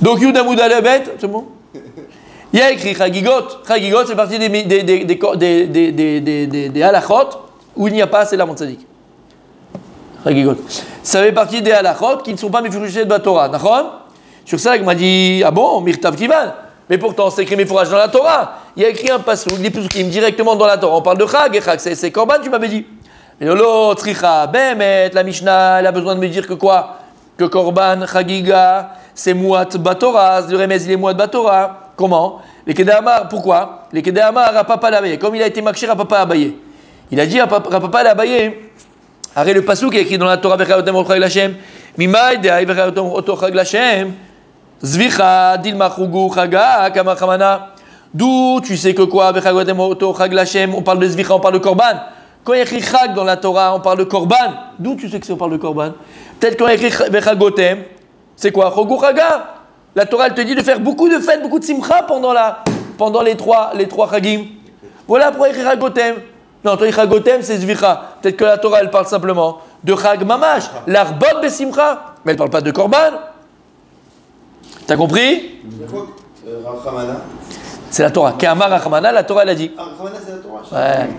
Donc Yudamud Alebet, c'est bon? Il y a écrit Chagigot. Chagigot, c'est partie des halachot où il n'y a pas assez la Tzadik. Chagigot. Ça fait partie des halachot qui ne sont pas mifurishés de la Torah. D'accord? Sur ça, il m'a dit, ah bon, Mirtav Kivan. Mais pourtant, c'est écrit Mifurash dans la Torah. Il y a écrit un passouk, des pasukim directement dans la Torah. On parle de Chag, et Chag, c'est Korban, tu m'avais dit. Et l'autre, Tzricha, Behemet, la Mishnah, elle a besoin de me dire que quoi? Que Korban, Chagiga, c'est Mouat Batora, le Remez, il est Mouat Batora. Comment? Les Kedamar, pourquoi? Les Kedamar, Rapapa l'Abaye. Comme il a été makshir, Rapapa l'Abaye. Il a dit Rapapa l'Abaye. Arrête le passouk qui est écrit dans la Torah, Vechayotem Ochag Lashem. Mimaï, Dehaï, Vechayotem Ochag Lashem. Zvicha, Dilma Chugu, Chaga, Kama Chamana. D'où tu sais que quoi? Vechayotem Ochag Lashem. On parle de Zvicha, on parle de Korban. Quand il y a écrit Chag dans la Torah, on parle de Korban. D'où tu sais que c'est on parle de Korban? Peut-être quand il y a écrit Vechagotem, c'est quoi? Chogu Chaga. La Torah, elle te dit de faire beaucoup de fêtes, beaucoup de simcha pendant les trois Chagim. Voilà pourquoi il y a écrit Chagotem. Non, toi, Chagotem, c'est Zvicha. Peut-être que la Torah, elle parle simplement de Chag Mamash, l'arbot de simcha. Mais elle ne parle pas de Korban. T'as compris? Rachamana. C'est la Torah. Ke'amar Rachamana, la Torah, elle a dit. Rachamana, c'est la Torah. Ouais.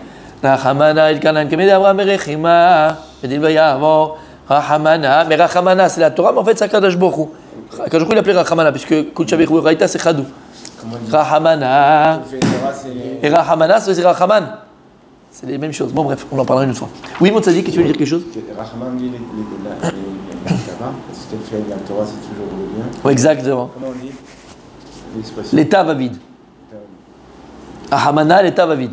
Rachamana, il kanan kemed Avraham berechima, edil vayavor. Rachamana, mais Rachamana, c'est la Torah, mais en fait, c'est Akadosh Baruch Hu. Akadosh Baruch Hu, il appelait Rachamana, puisque Kutchavich Raïta, c'est Chadou. Rachamana. Et Rachamana, c'est Rachaman. C'est les mêmes choses. Bon, bref, on en parlera une autre fois. Oui, mon Tzadik, tu veux dire quelque chose? Rachaman dit parce qu'elle fait la Torah, c'est toujours le bien. Oui, exactement. Comment on dit? L'état va vide. Rachamana, l'état va vide.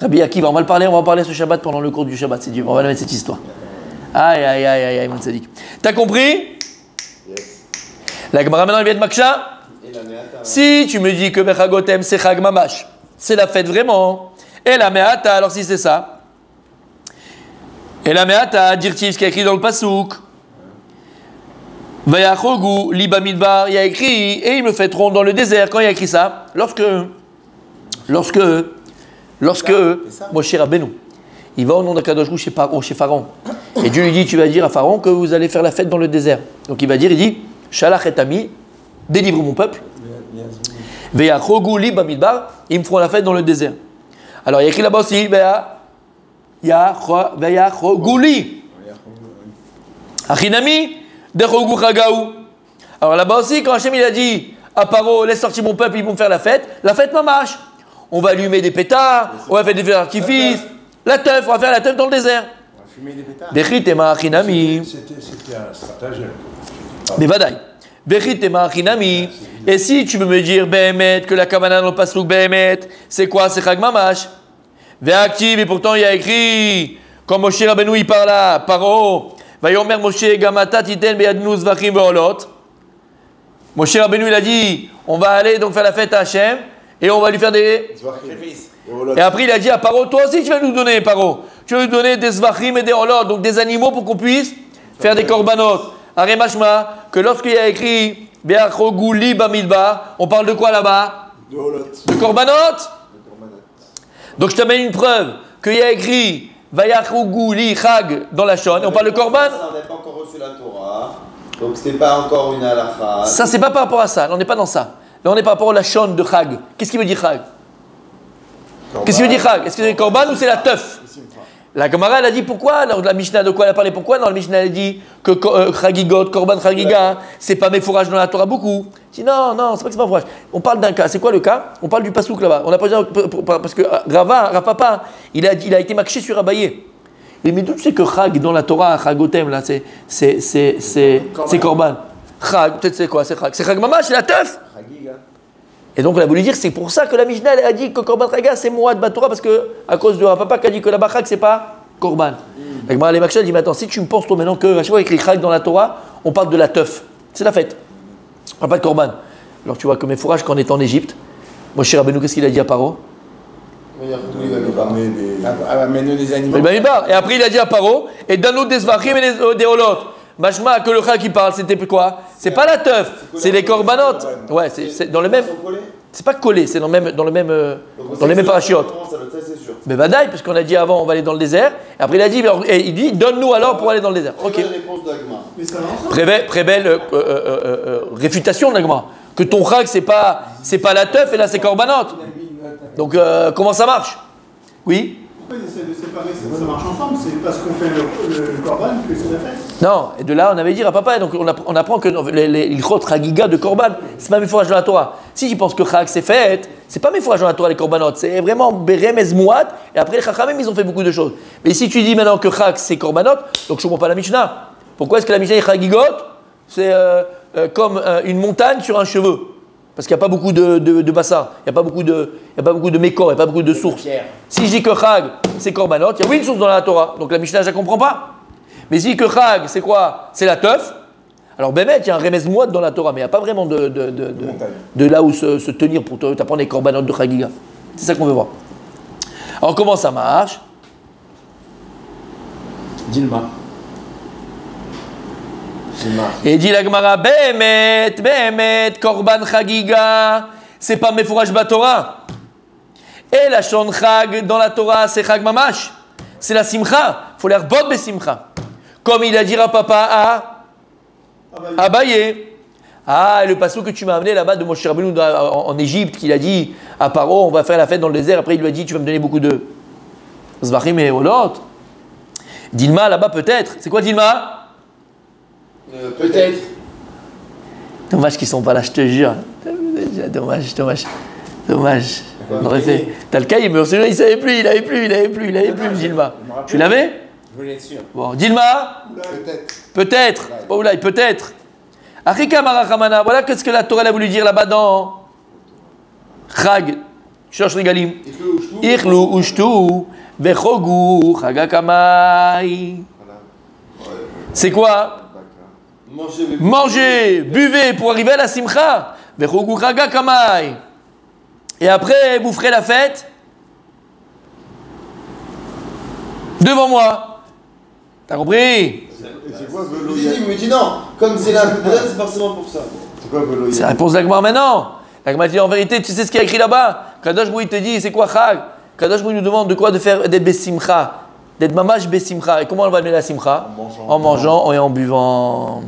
Rabbi Akiva, on va parler ce Shabbat pendant le cours du Shabbat, c'est Dieu. On va la mettre cette histoire. Aïe, aïe, aïe, aïe, aïe, mon Tzadik. T'as compris? Yes. La Gemara maintenant, elle vient de Maksha. Si tu me dis que Bechagotem, c'est Chag Mamash, c'est la fête vraiment. Et la Me'ata, alors si c'est ça. Et la Me'ata, Dirtiv, ce qui est écrit dans le Passouk. Vayachogu, Liba Midbar, il y a écrit, et ils me fêteront dans le désert. Quand il y a écrit ça? Lorsque Moshe Rabbeinu, il va au nom d'Akadosh Hu chez Pharaon. Et Dieu lui dit, tu vas dire à Pharaon que vous allez faire la fête dans le désert. Donc il va dire, il dit, Shalach et Ami, délivre mon peuple. Veyachogu li bamidbar, ils me feront la fête dans le désert. Alors il y a écrit là-bas aussi, Veyachogu li. Achinami, dechogu chagaou. Alors là-bas aussi, quand Hachem il a dit à Paro, laisse sortir mon peuple, ils vont faire la fête mamash. On va allumer des pétards, on va faire des feux d'artifice, on va faire la teuf dans le désert. On va fumer des pétards. Bechitema achinami. C'était un stratagème. Mais vadaï. Bechitema achinami. Et si tu veux me dire, Behemet, que la Kavana dans le Passouk Behemet, c'est quoi? C'est Chag Mamash. Ve'aktiv, et pourtant il y a écrit, quand Moshe Rabbeinu il parle à Paro, Vayomer Moshe Gamata Titen Beyadnu Zvachim Ve'olot. Moshe Rabbeinu il a dit, on va aller donc faire la fête à Hachem, et on va lui faire des... Et après il a dit à Paro, toi aussi tu vas nous donner, Paro. Tu vas nous donner des Zvachim et des Olot, donc des animaux pour qu'on puisse faire des korbanot. Aremashma, que lorsqu'il y a écrit Be'achogu li bamidbar, on parle de quoi là-bas? De korbanot. Donc je t'amène une preuve qu'il y a écrit Vayachogu li chag dans la Shon, et on parle de korban. Ça, on n'a pas encore reçu la Torah, donc c'est pas encore une halakha. Ça c'est pas par rapport à ça, là on n'est pas dans ça. Là on est par rapport à la Shon de chag. Qu'est-ce qu'il veut dire chag? Qu'est-ce qu'il veut dire chag? Est-ce que c'est korban ou c'est la teuf? La Gemara elle a dit pourquoi? Alors la Mishnah de quoi elle a parlé? Pourquoi? Dans la Mishnah elle a dit que chagigot, korban chagiga, c'est pas mes fourrages dans la Torah beaucoup. Si non, c'est pas que c'est pas fourrage. On parle d'un cas. C'est quoi le cas? On parle du pasouk là-bas. On a pas dit parce que Rav-Papa, il a été makché sur Abaye. Mais d'où tu sais que chag dans la Torah, chagotem là, c'est korban. Chag, peut-être c'est quoi? C'est chag. C'est chag mamash, c'est la teuf. Et donc on a voulu dire c'est pour ça que la Mishnah a dit que korban chaga c'est Mouad Batora parce que à cause de Rav-Papa qui a dit que la chag c'est pas korban. Et moi les Makshal dit mais attends, si tu me penses toi maintenant que à chaque fois il y a écrit chag dans la Torah, on parle de la teuf. C'est la fête. On parle pas de korban. Alors tu vois que mes fourrages quand on est en Égypte, Moshe Rabbeinu qu'est-ce qu'il a dit à Paro? Amène-nous des animaux. Et après il a dit à Paro et donne-nous des zvachim et des holot. Machma que le chag qui parle c'était quoi? C'est pas la teuf, c'est les korbanot. Ouais, c'est dans le même. C'est pas collé, c'est dans le même parachiote. Mais vadaï, parce qu'on a dit avant on va aller dans le désert. Et après il a dit, il dit donne-nous alors pour aller dans le désert. Ok. La réponse d'Agma. Mais ça va ensemble. Très belle réfutation de la Gemara. Que ton Chag, c'est pas la teuf et là c'est Korbanot. Donc comment ça marche? Oui? Pourquoi ils essaient de séparer ça marche ensemble? C'est parce qu'on fait le Korban que c'est la fête. Non, et de là on avait dit à papa, donc on apprend que les Ilchot Chagiga de Korban, c'est pas mes fourrages dans la Torah. Si tu penses que Chag c'est fête, c'est pas mes fourrages dans la Torah les Korbanot, c'est vraiment Beremez Mouad, et après les Chachamim ils ont fait beaucoup de choses. Mais si tu dis maintenant que Chag c'est Korbanot, donc je comprends pas la Mishnah. Pourquoi est-ce que la Mishnah est Chagigot? C'est comme une montagne sur un cheveu. Parce qu'il n'y a pas beaucoup de bassins, il n'y a pas beaucoup de mécor, il n'y a pas beaucoup de sources. Si je dis que Chag, c'est Korbanot, il y a oui une source dans la Torah, donc la Mishnah, je ne la comprends pas. Mais si que Chag, c'est quoi? C'est la teuf. Alors Bémet, il y a un Remez Mouad dans la Torah, mais il n'y a pas vraiment de là où se tenir pour t'apprendre les Korbanot de Chagiga. C'est ça qu'on veut voir. Alors comment ça marche? Dilma. Et dit la Gemara, Bémet, Korban Chagiga, c'est pas Mefourash Batorah. Et la Shon Chag dans la Torah, c'est Chag Mamash. C'est la Simcha. Il faut l'air bot Simcha. Comme il a dit à papa à Abaye. Ah, le passage que tu m'as amené là-bas de Moshe Rabbeinu en Égypte, qu'il a dit à Paro, on va faire la fête dans le désert. Après, il lui a dit, tu vas me donner beaucoup de Zvachim et Olot. Dilma, là-bas, peut-être. C'est quoi Dilma? Peut-être. Dommage qu'ils sont pas là, je te jure. Dommage. On aurait fait. T'as le cahier, mais celui-là, il savait plus, il avait plus, Dilma. Tu l'avais? Je voulais être sûr. Bon, Dilma? Peut-être. Oulaï, peut-être. Achika Marachamana, voilà qu'est-ce que la Torah a voulu dire là-bas dans Chag, Shosh Regalim. Ichlu ushtu, vechogu, chagakamai. C'est quoi? Mangez, buvez pour arriver à la simcha. Vechogu, chagakamai. Et après, vous ferez la fête devant moi. T'as compris? C'est quoi Veloïa? Il me dit non, comme c'est là, c'est forcément pour ça. C'est quoi Veloïa? C'est la réponse de l'Agmar maintenant. L'Agmar dit en vérité, tu sais ce qu'il y a écrit là-bas? Kadosh Bouy te dit, c'est quoi Chag? Kadosh Bouy nous demande de quoi? D'être Bessimcha, d'être Mamash Bessimcha. Et comment on va amener la Simcha? En mangeant et en buvant.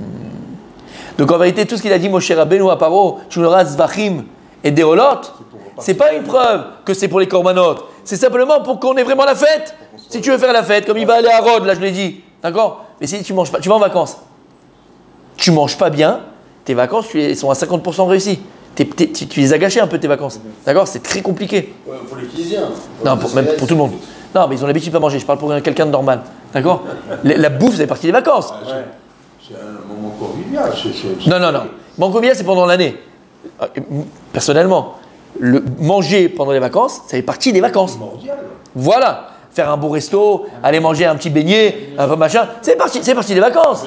Donc en vérité, tout ce qu'il a dit Moshe Rabbeinu à Paro, tu l'auras Zvachim et Deolot, c'est pas une preuve que c'est pour les Korbanot. C'est simplement pour qu'on ait vraiment la fête. Si tu veux faire la fête, comme il va aller à Rhodes, là je l'ai dit, d'accord? Mais si tu manges pas, tu vas en vacances, tu manges pas bien, tes vacances sont à 50% réussies. Tu les as gâchées un peu tes vacances, d'accord? C'est très compliqué. Ouais, pour les cuisiniens. Non, même pour tout le monde. Non, mais ils ont l'habitude de pas manger. Je parle pour quelqu'un de normal, d'accord? La bouffe, c'est partie des vacances. C'est un moment convivial. Non. Mon convivial, c'est pendant l'année. Personnellement, le manger pendant les vacances, ça fait partie des vacances. Voilà. Faire un beau resto, aller manger un petit beignet, un peu machin, c'est parti des vacances.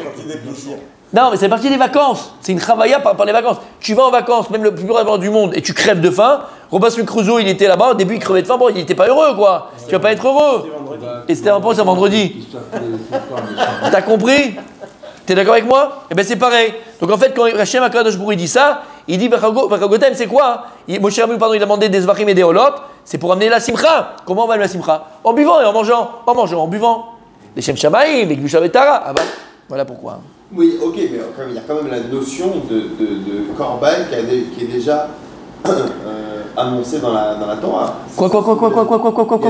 Non, mais c'est parti des vacances. C'est une travailla par les vacances. Tu vas en vacances, même le plus grand du monde, et tu crèves de faim. Robinson Crusoe, il était là-bas, au début il crevait de faim, bon, il n'était pas heureux, quoi. Tu vas pas être heureux. Et c'était un peu ça vendredi. T'as compris? T'es d'accord avec moi? Eh bien c'est pareil. Donc en fait, quand Hachem Akadosh Bourou dit ça, il dit Vachagotem, c'est quoi? Moshe Rabbeinu, pardon, il a demandé des Zvachim et des Olot, c'est pour amener la Simcha. Comment on va amener la Simcha? En buvant et en mangeant. En buvant. Les Shem Shamaïm, les Glusha Vetara. Ah bah, voilà pourquoi. Oui, ok, mais il y a quand même la notion de Korban qui est déjà annoncée dans la Torah. Quoi Il y a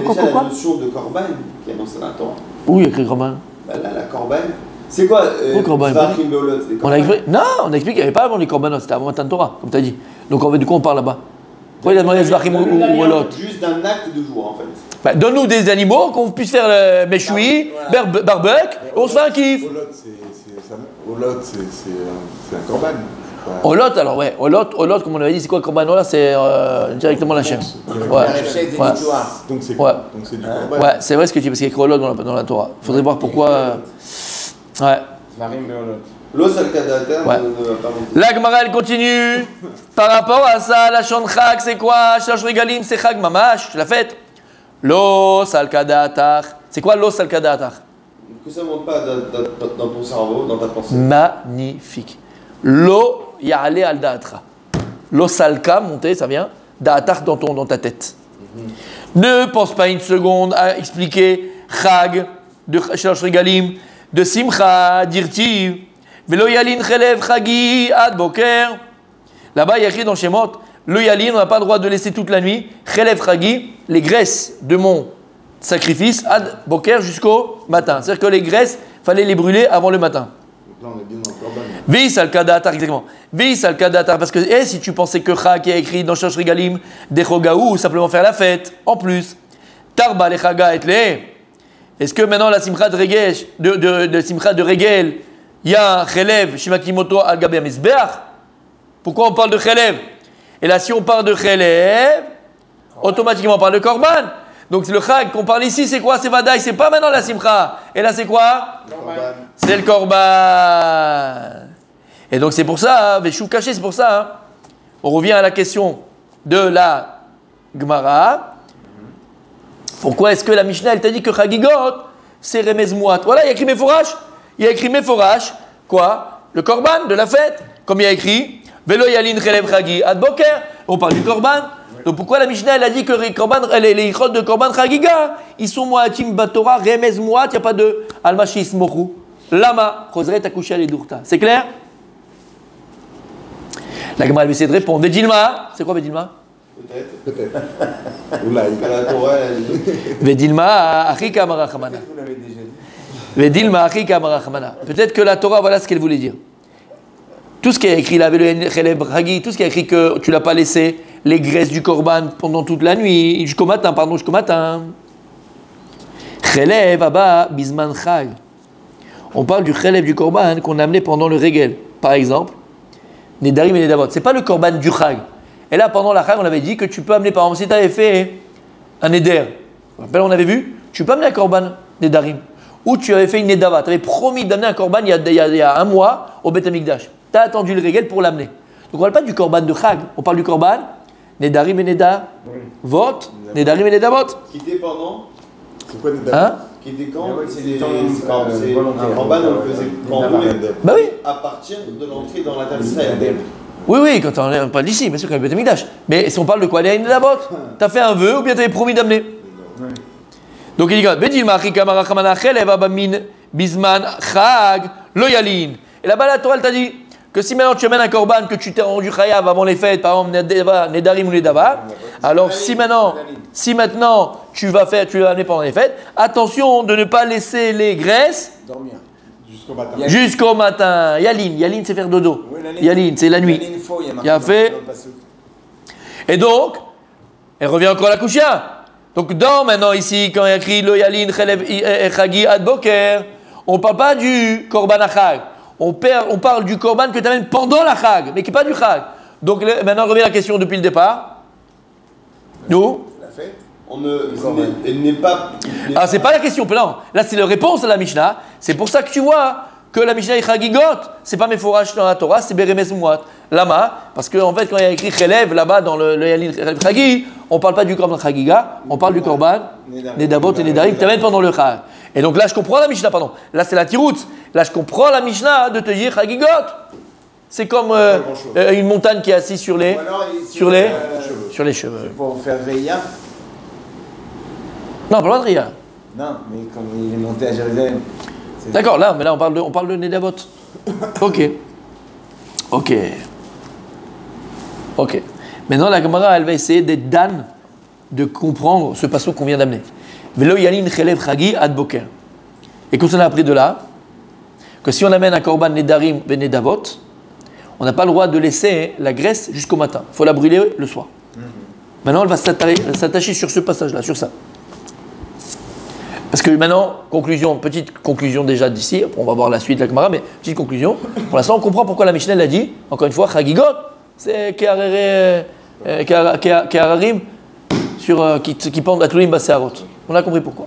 déjà la notion de Korban qui est annoncée dans la Torah. Où il y a écrit Korban? Bah là, la Korban. C'est quoi Korban? On a expliqué qu'il n'y avait pas avant les Korbanot, c'était avant Matan Torah, comme tu as dit. Donc du coup, on parle là-bas. Pourquoi il a demandé Zvachim ou Olot? Juste d'un acte de joie en fait. Bah, donne-nous des animaux, qu'on puisse faire le méchoui, barbecue, on se fait un kiff. Olot, c'est un korban. Olot, alors ouais, Olot, comme on avait dit, c'est quoi Korban? Olot, c'est directement la chair. Ouais. Donc c'est ouais. du korban. Ouais, c'est vrai ce que tu dis, parce qu'il y a écrit Olot dans la Torah. Il faudrait voir pourquoi. Ouais. Ouais. La Gemara elle continue. Par rapport à ça, la Shon Chag, c'est quoi? Shosh Regalim, c'est Chag Mamash, c'est la fête. Lo Salkadatar. C'est quoi Lo Salkadatar? Que ça ne monte pas dans ton cerveau, dans ta pensée. Magnifique. Lo Ya'ale al Da'atra. Lo Salka, monter, ça vient. Da'atar dans ta tête. Ne pense pas une seconde à expliquer Chag de Shosh Regalim, de Simcha, d'Irtiv, Velo yalin chelev chagi ad boker. Là-bas, il y a écrit dans Shemot, le yalin, on n'a pas le droit de laisser toute la nuit. Chelev chagi, les graisses de mon sacrifice, ad boker jusqu'au matin. C'est-à-dire que les graisses, fallait les brûler avant le matin. Là, on est bien dans le corban. Veis al kadatar, exactement. Veis al kadatar, parce que si tu pensais que Chag qui a écrit dans Shosh Regalim, Dechogaou, simplement faire la fête, en plus, Tarba le Chaga et le. Est-ce que maintenant la simcha de Regel, de simcha de Regel, il y a un Chelev, Shimakimoto al Gabe Mizbeach? Pourquoi on parle de Chelev? Et là, si on parle de Chelev, automatiquement on parle de Korban. Donc le Chag qu'on parle ici, c'est quoi? C'est Vadaï, c'est pas maintenant la simcha. Et là, c'est quoi? Corban. C'est le Korban. Et donc c'est pour ça, Véchou caché, c'est pour ça. Hein. On revient à la question de la Gemara. Pourquoi est-ce que la Mishnah, elle t'a dit que Chagigot, c'est Remez Mouat? Voilà, il y a écrit Meforash. Il y a écrit Meforash, quoi? Le Korban de la fête. Comme il y a écrit, Velo Yalin Chelev Chagi Ad Boker. On parle du Korban. Donc pourquoi la Mishnah, elle a dit que les ichot de Korban Chagiga, ils sont Moatim Batora, Remez Mouat, il n'y a pas de Almashis Mochou. Lama, Chosret Akusha Ledurta. C'est clair? La Gemara, elle va essayer de répondre. Vedilma, c'est quoi Vedilma? Peut-être. Oula, La Torah, elle dit. Vedilma, Achika Marachamana. vous l'avez déjà dit. Vedilma, Achika Marachamana. Peut-être que la Torah, voilà ce qu'elle voulait dire. Tout ce qui est écrit là, tout ce qui est écrit que tu l'as pas laissé les graisses du korban pendant toute la nuit, jusqu'au matin, jusqu'au matin. Chelev, Abba, Bisman Chag. On parle du chelev du korban qu'on a amené pendant le régel. Par exemple, Nedarim et Nedavot. C'est pas le korban du Chag. Et là, pendant la Chag, on avait dit que tu peux amener, par exemple, si tu avais fait un Neder, on avait vu, tu peux amener un korban Nedarim. Ou tu avais fait une Nedava. Tu avais promis d'amener un korban il y a un mois au Beth Amikdash. Tu as attendu le régel pour l'amener. Donc on ne parle pas du korban de Chag, on parle du korban Nedarim et Nedavot. Nedarim et Nedavot. Qui était pendant. C'est quoi des Hein? Qui était quand? Ouais, c'est C'est des temps, volontaires. un corban, on le faisait quand on voulait. Bah oui. À partir de l'entrée dans la terre d'Israël. Oui, quand on parle d'ici, bien sûr, quand il y a le Beth Amikdash. Mais si on parle de quoi? Les Nedavot. Tu as fait un vœu ou bien tu avais promis d'amener. Donc il dit Vedilma Achika Marachamana Chelev Abamin Bisman Chag Lo Yalin. Et là-bas, la Torah, elle t'a dit que si maintenant tu amènes un korban que tu t'es rendu chayav avant les fêtes, par exemple Nedarim ou Nedava, alors si maintenant tu vas amener pendant les fêtes, attention de ne pas laisser les graisses Dormir. Jusqu'au matin. jusqu'au matin. Yalin, c'est faire dodo. Oui, Yalin, c'est la nuit. Yalin faux, il y a marqué Il a dans fait. le passouk. Et donc, elle revient encore à la couchia. Donc maintenant ici, quand il y a écrit le Yalin Chelev Chagi Ad Boker, on ne parle pas du korban Chag. On parle du korban que tu amènes pendant la Chag, mais qui n'est pas du Chag. Donc maintenant revient la question depuis le départ. Nous La fête. Elle n'est pas. Ah, c'est pas la question, non. Là, c'est la réponse à la Mishnah. C'est pour ça que tu vois que la Mishnah est Chagigot. C'est pas Meforash dans la Torah, c'est Beremes Mouat. Lama, parce qu'en fait, quand il y a écrit Chelev là-bas dans le Yalin Chagi, on parle pas du korban Chagiga, on parle du korban Nedavot et Nedarim, tu amènes pendant le Chag. Et donc là, je comprends la Mishnah, pardon. Là, c'est la Tirout. Là, je comprends la Mishnah de te dire Chagigot. C'est comme une montagne qui est assise sur les, Ou alors, sur les cheveux. pour faire Veilla. Non, pas loin de rien. Non, mais comme il est monté à Jérusalem. D'accord, là, mais là, on parle de Nedavot. Ok. Maintenant, la Gemara, elle va essayer d'être dan, de comprendre ce passage qu'on vient d'amener. Velo Yalin Chelev Chagi Ad Boker. Et qu'on s'en a appris de là, que si on amène un korban Nedarim et Nedavot, on n'a pas le droit de laisser la graisse jusqu'au matin. Il faut la brûler le soir. Maintenant, elle va s'attacher sur ce passage-là, sur ça. Parce que maintenant, petite conclusion déjà d'ici, on va voir la suite de la Gemara, mais petite conclusion. Pour l'instant, on comprend pourquoi la Mishnah l'a dit, encore une fois, Chagigot, c'est Ke'ararim, qui pendent à Tlouim Basearot. On a compris pourquoi.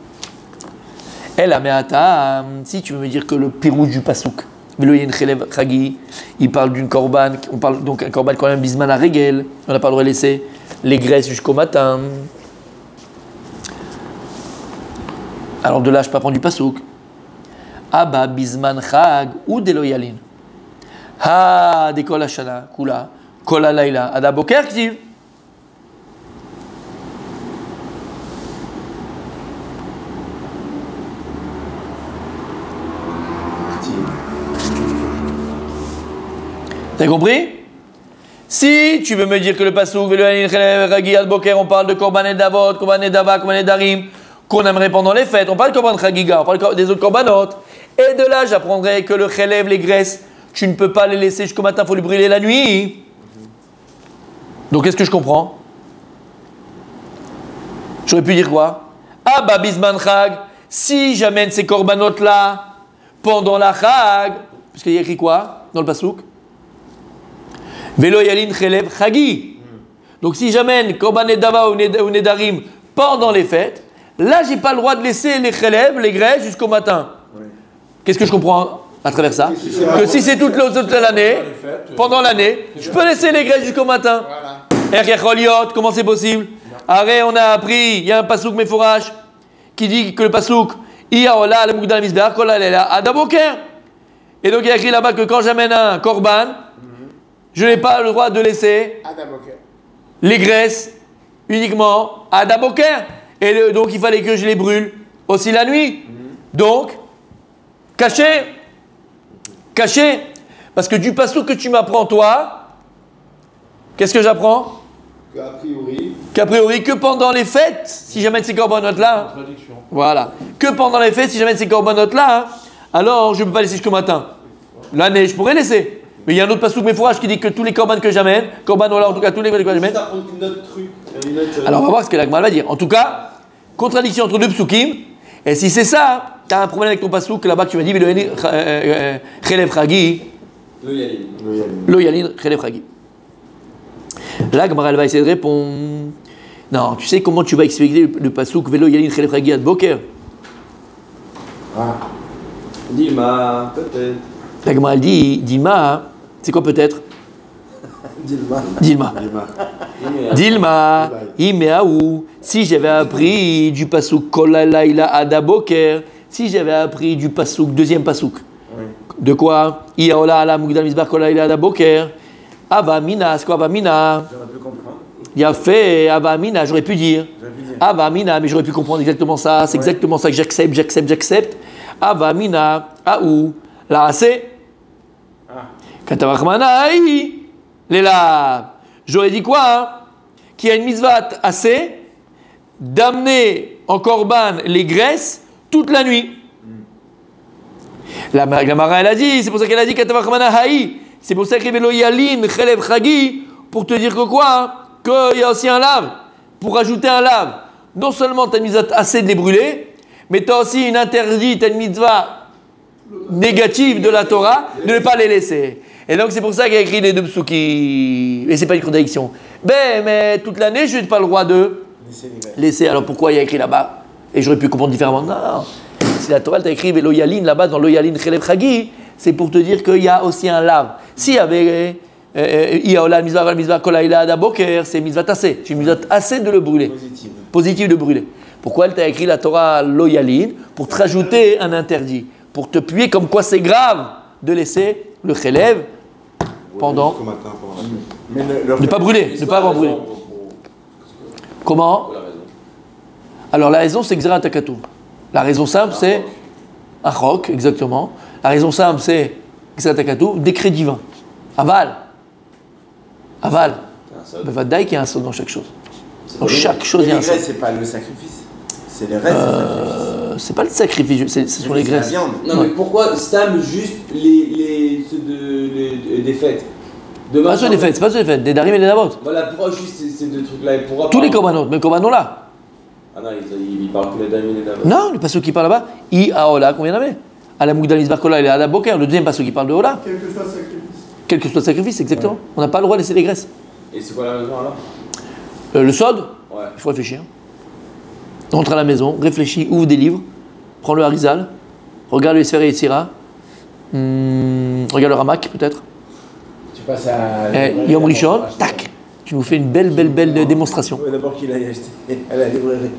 Elle a meata, si tu veux me dire que le pirouge du Passouk, Veloyen Chelev Chagi, il parle d'une korban, on parle donc un korban quand même bisman à régel, on n'a pas le droit de laisser les graisses jusqu'au matin. Alors de là, je peux apprendre du Passouk. Abba bisman chag ou deloyalin. Ha de kol hashana kula kol halayla ad haboker ktiv. T'as compris? Si tu veux me dire que le pasuk Velo Yalin Chelev Chagi Ad Boker, on parle de Korban et Davot, Korban et Dava, Korban et Darim, qu'on aimerait pendant les fêtes, on parle de Korban Chagiga, on parle des autres Korbanot. Et de là, j'apprendrai que le Chelev, les graisses, tu ne peux pas les laisser jusqu'au matin, il faut les brûler la nuit. Donc qu'est-ce que je comprends? J'aurais pu dire quoi? Ah bah Bisman Chag, si j'amène ces Korbanot là pendant la Chag, parce qu'il y a écrit quoi dans le pasuk? Velo Yalin Chelev Chagi. Donc si j'amène Korban et Dava ou Nedarim pendant les fêtes, là j'ai pas le droit de laisser les Chelev, les graisses jusqu'au matin. Qu'est-ce que je comprends à travers ça? Que si c'est toute l'année, pendant l'année, je peux laisser les graisses jusqu'au matin. Comment c'est possible? Arrête, on a appris, il y a un pasouk Mefourash qui dit que le pasouk Iaola le Mugdal Misbeach Kol Halela Ad Haboker. Et donc il y a écrit là-bas que quand j'amène un korban, je n'ai pas le droit de laisser les graisses uniquement Ad Haboker. Et donc il fallait que je les brûle aussi la nuit. Donc, caché. Parce que du pasouk que tu m'apprends toi, qu'est-ce que j'apprends? Qu'a priori, que pendant les fêtes, si j'amène ces corbanotes-là, voilà, que pendant les fêtes, si j'amène ces corbanotes-là, alors je ne peux pas laisser jusqu'au matin. L'année, je pourrais laisser. Mais il y a un autre pasouk Mefourash qui dit que tous les korbanes que j'amène, korbanola en tout cas, tous les que j'amène. Alors on va voir ce que l'Agma va dire. En tout cas, contradiction entre deux psukim. Et si c'est ça, tu as un problème avec ton pasouk là-bas que tu m'as dit, Chelev Chagi. Lo Yalin Chelev Chagi. Là, Gemara, elle va essayer de répondre. Non, tu sais comment tu vas expliquer le pasouk Velo Yalin Chelev Chagi Ad Boker? Dilma, peut-être. La Gemara, elle dit, Dilma, c'est quoi peut-être? Dilma, Imeaou, si j'avais appris du pasouk Kol Halayla Ad Haboker, si j'avais appris du pasouk, deuxième pasouk, de quoi? Iaola ala Mugdal Misbeach Kol Halayla Ad Haboker. Avamina, c'est quoi Avamina? J'aurais pu comprendre. Il a fait Avamina, j'aurais pu dire. Avamina, mais j'aurais pu comprendre exactement ça. C'est exactement ça que j'accepte. Avamina, Aou, la assez. Katavachmanaï, Léla. J'aurais dit quoi hein? Qu'il y a une mitzvah assez d'amener en korban les graisses toute la nuit. La Mara, elle a dit, c'est pour ça qu'elle a dit Katavachmanaï. C'est pour ça qu'il y avait Lo Yalin Chelev Chagi, pour te dire que quoi? Qu'il y a aussi un lave. Pour rajouter un lave, non seulement tu as une mitzvah assez de les brûler, mais tu as aussi une interdit, tu as une mitzvah négative de la Torah de ne pas les laisser. Et donc c'est pour ça qu'il y a écrit les deux psukim. Et c'est pas une contradiction. Ben, mais toute l'année, je n'ai pas le droit de laisser. Alors pourquoi il y a écrit là-bas? Et j'aurais pu comprendre différemment. Non, si la Torah t'a écrit Lo Yalin là-bas dans Lo Yalin Chelev Chagi, c'est pour te dire qu'il y a aussi un lave. S'il y avait Iaola Misbeach Kol Halayla Ad Haboker, c'est mitzvah assez. J'ai une mitzvah assez de le brûler. Positive de brûler. Pourquoi elle t'a écrit la Torah Lo Yalin? Pour te rajouter un interdit. Pour te puer comme quoi c'est grave de laisser le Chelev pendant. Ne pas brûler, ne pas avoir brûlé. Comment? Alors la raison c'est Xerat HaKatuv. La raison simple c'est un chok, exactement. La raison simple c'est Xerat HaKatuv, décret divin. Aval. Mais Vadaï qu'il y a un sod dans chaque chose. Dans chaque chose il y a un sod. C'est pas le sacrifice. C'est les restes. C'est pas le sacrifice, ce sont les graisses. Non mais pourquoi Stam juste ceux des fêtes? Pas ceux des fêtes, c'est pas ceux des fêtes, des Darim et des Davot. Voilà, pourquoi juste ces deux trucs-là? Tous les corbanotes, mais corbanots là. Ah non, il parle que les Darim et les Davot. Non, le passage qui parle là-bas, Iaola, qu'on vient d'amener. À la Mugdal Misbeach Kol Halayla Ad Haboker, le deuxième passage qui parle de Ola. Quel que soit le sacrifice. Quel que soit le sacrifice, exactement. Ouais. On n'a pas le droit de laisser les graisses. Et c'est quoi la raison alors? Le sod, ouais. Il faut réfléchir. Rentre à la maison, réfléchis, ouvre des livres, prends le Harizal, regarde le Sefer Yetzira, regarde le Ramak peut-être. Tu passes à. Yom Rishon, tac, tu nous fais une belle démonstration. Ouais, d'abord qu'il aille acheter à la librairie.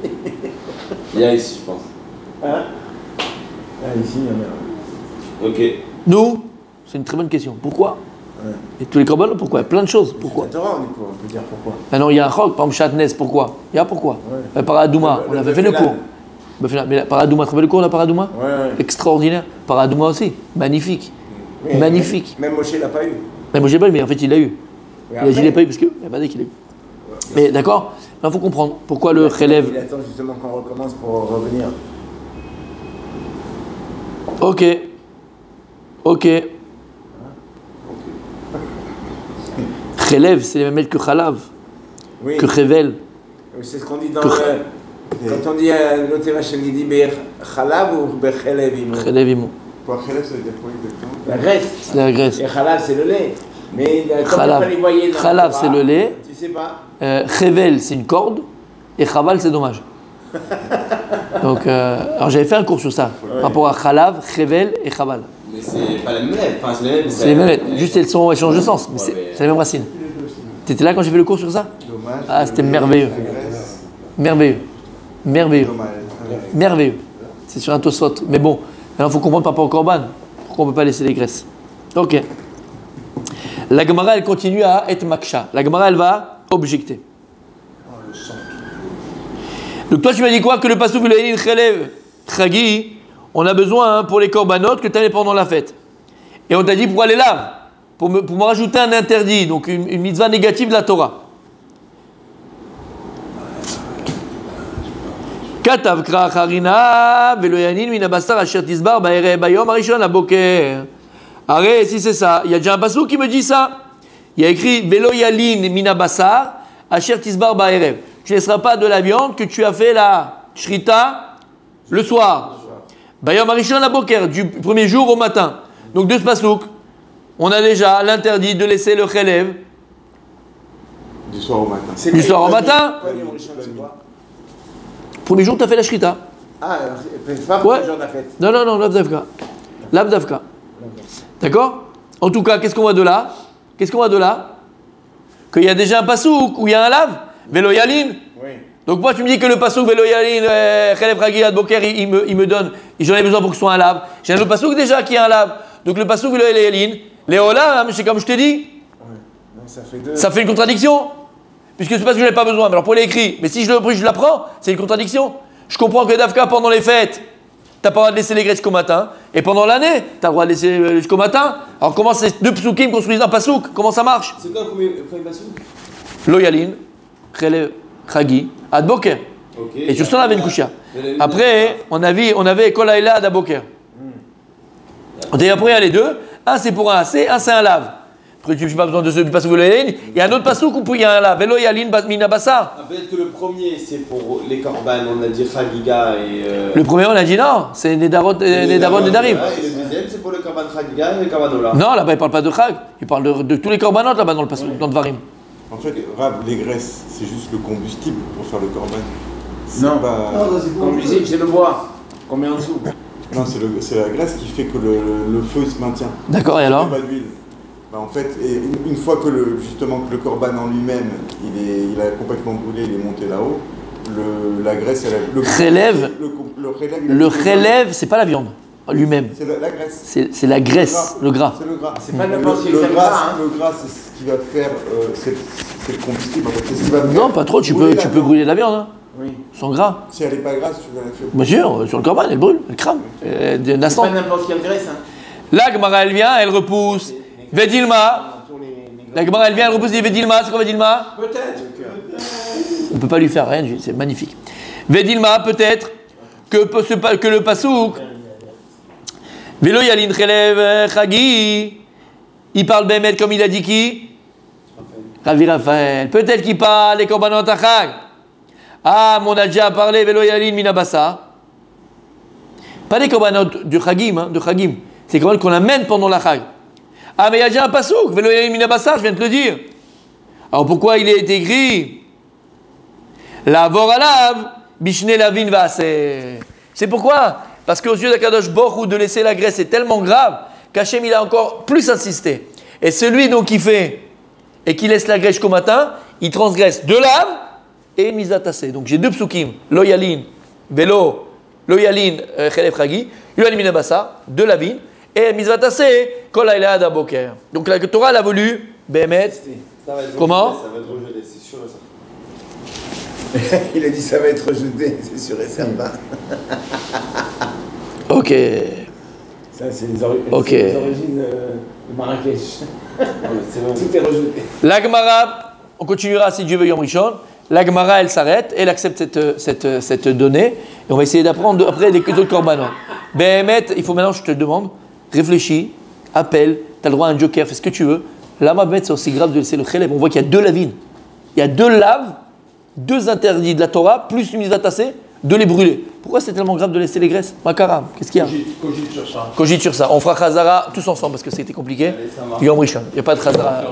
Il y a ici, je pense. Hein? Ah, ici, il y en a. Ok. Nous, c'est une très bonne question. Pourquoi? Ouais. Et tous les corbanots, pourquoi? Plein de choses. Pourquoi? La Torah, on peut dire pourquoi. Maintenant, il y a un chok, par exemple, Chatnes, pourquoi? Il y a pourquoi? Ouais. Paradouma, on avait fait le cours. Mais Paradouma, tu as fait le cours, la Paradouma? Ouais. Extraordinaire. Paradouma aussi, magnifique. Mais magnifique. Même Moshe l'a pas eu. Mais moi j'ai pas eu, mais en fait il l'a eu. Il a dit qu'il l'a pas eu parce qu'il n'a pas dit qu'il l'a eu. Mais d'accord, il faut comprendre pourquoi le relève. Il attend justement qu'on recommence pour revenir. Ok. Ok. Relève, c'est les mêmes lettres que Khalav, Oui. que Revel. C'est ce qu'on dit dans Que- quand on dit Noteva Shenidi Ber Chalav ou Ber Chelev Imo. Relève, Imo. Pour Khelef, ça veut dire quoi exactement? La graisse. C'est la graisse. Et Chalav, c'est le lait. Mais comme Khalav. on peut les voyer dans Khalav, la c'est le lait. Tu sais pas. Revel, c'est une corde. Et Chaval, c'est dommage. Donc, alors j'avais fait un cours sur ça, par rapport à Khalav, Revel et Chaval. Mais c'est pas la même lettre. Enfin, c'est les mêmes. C'est les mêmes lettres, juste elles changent de sens, mais Ouais, mais- c'est la même racine. T'étais là quand j'ai fait le cours sur ça? Dommage. Ah, c'était merveilleux. Merveilleux. Merveilleux. Dommage. Merveilleux. C'est sur un Tosfot. Mais bon, maintenant il faut comprendre par rapport au Korban. Pourquoi on ne peut pas laisser les graisses? Ok. La Gemara, elle continue à être maksha. La Gemara, elle va objecter. Donc toi, tu m'as dit quoi? Que le pasuk le Elin Chelev Chagi, on a besoin pour les corbanotes que tu allais pendant la fête. Et on t'a dit pourquoi les laves? Pour me rajouter un interdit, donc une mitzvah négative de la Torah. Katav kra charina velo yanin min abasar asher tisbar ba'erev bayom harishon laboker. Arrête, si c'est ça, il y a déjà un pasuk qui me dit ça. Il y a écrit velo yalin min abasar asher tisbar ba'erev. Tu ne laisseras pas de la viande que tu as fait la shrita le soir. Bayom harishon laboker, du premier jour au matin. Donc de ce pasuk, on a déjà l'interdit de laisser le chelev Du soir au matin. du soir au matin. Quoi, les Rishon, c'est quoi? Premier jour, tu as fait la shrita. Ah, c'est pas pour Ouais. le jour de la fête. Non, l'abdavka. L'abdavka. D'accord? En tout cas, qu'est-ce qu'on voit de là? Qu'est-ce qu'on voit de là? Qu'il y a déjà un pasouk où il y a un lave, vélo yalin. Oui. Donc moi, tu me dis que le pasouk vélo yalin, Khelef Ragi Adboker, il me donne, j'en ai besoin pour que ce soit un lave. J'ai un autre pasouk déjà qui est un lave. Donc le pasouk vélo yalin, Léola, c'est comme je te dis, Donc ça fait deux. ça fait une contradiction. Puisque c'est parce que je n'ai pas besoin. Mais alors pour l'écrit, mais si je l'apprends, c'est une contradiction. Je comprends que Dafka, pendant les fêtes, tu n'as pas le droit de laisser les graisses jusqu'au matin. Et pendant l'année, tu as le droit de laisser jusqu'au matin. Alors comment ces deux psukim construisent un pasouk? Comment ça marche? C'est quoi le premier pasuk? Loyalin, Khelev, Chagi, Adboker. Ok. Et sur ça, on avait une kushia. Après, on avait Kolaïla Adboker. Et après, il y a les deux. Un, c'est pour un AC, un, c'est un lave. Après, tu n'as pas besoin de ce pasouk Loyalin. Il y a un autre pasouk où il y a un lave. Veloyalin, Mina Bassar. Ah, peut-être que le premier, c'est pour les korban, on a dit Chagiga et. Le premier, on a dit non, c'est les darot des Darim. Et le deuxième, c'est pour le korban Chagiga et le korban Ola. Non, là-bas, il ne parle pas de Chag. Il parle de tous les corbanotes là-bas dans le pasouk, dans Dvarim. En fait, Rav, les graisses, c'est juste le combustible pour faire le corban. C'est Non. pas- Non, ça, c'est pour Combustible, c'est le bois. qu'on met en dessous. Non, c'est la graisse qui fait que le feu se maintient. D'accord, et Il n'y a alors pas d'huile. Bah, en fait, et une fois que justement que le corban en lui-même, il a complètement brûlé, il est monté là-haut, la graisse, le Relève. le relève, Le relève, c'est pas la viande lui-même. c'est la graisse. C'est la graisse, le gras. C'est le gras. C'est pas n'importe quel gras, hein. Le gras, c'est ce qui va faire, c'est le combustible. En fait. C'est ce qui va faire Non, pas trop, tu brûler peux la viande. brûler la viande, hein, Oui. sans gras. Si elle n'est pas grasse, tu vas la faire. Bien sûr, sur le corban, elle brûle, elle crame. C'est D'instant. pas n'importe quelle graisse, hein. Là, Gemara, elle vient, elle repousse. Vedilma. La Gemara, elle vient, elle repousse, dit Vedilma, c'est quoi Vedilma? Peut-être. On ne peut pas lui faire rien, c'est magnifique. Vedilma, peut-être que le pasouk, Velo Yalin Chelev Chagi, il parle Bémet comme il a dit qui? Ravi Raphaël. Peut-être qu'il parle les korbanot Chag. Ah, mais on a déjà parlé Velo Yalin Minabassa. Pas des korbanot du Chagim, hein, de Chagim. C'est les korbanot qu'on amène pendant la Chag. Ah, mais il y a déjà un pasouk, Velo Yalin Minabassa, je viens de te le dire. Alors pourquoi il est écrit la voralav bishne lavin vase? C'est pourquoi? Parce qu'aux yeux d'Akadosh Borou, de laisser la graisse est tellement grave qu'Hachem il a encore plus insisté. Et celui donc qui fait et qui laisse la graisse jusqu'au matin, il transgresse de lave et misatase. Donc j'ai deux psukim, loyalin, velo, loyalin, chelef chagi, yoalim minabasa, de lavin, et misatase, kol haïla ad aboker. Donc la Torah l'a voulu, Bémet. Ça va être Comment rejeté, ça va être rejeté, c'est sûr et certain. Il a dit ça va être rejeté, c'est sûr et certain. Ok. Ça, c'est les Ok. origines de Marrakech. Tout est rejeté. La Gemara, on continuera si Dieu veut Yom Rishon. La Gemara, elle s'arrête, elle accepte cette donnée. Et on va essayer d'apprendre après les autres korbanot. Béhémet, il faut maintenant, je te le demande, réfléchis, appelle, tu as le droit à un joker, fais ce que tu veux. Lama Béhémet, c'est aussi grave de laisser le chélèv. On voit qu'il y a 2 lavines. Il y a 2 laves, 2 interdits de la Torah, plus une mitzvah tassée, de les brûler. Pourquoi c'est tellement grave de laisser les graisses? Makara, qu'est-ce qu'il y a? Cogite sur ça. Cogite sur ça. On fera Chazara tous ensemble parce que c'était compliqué. Allez, ça marche. Yom Rishon. Il n'y a pas de Chazara.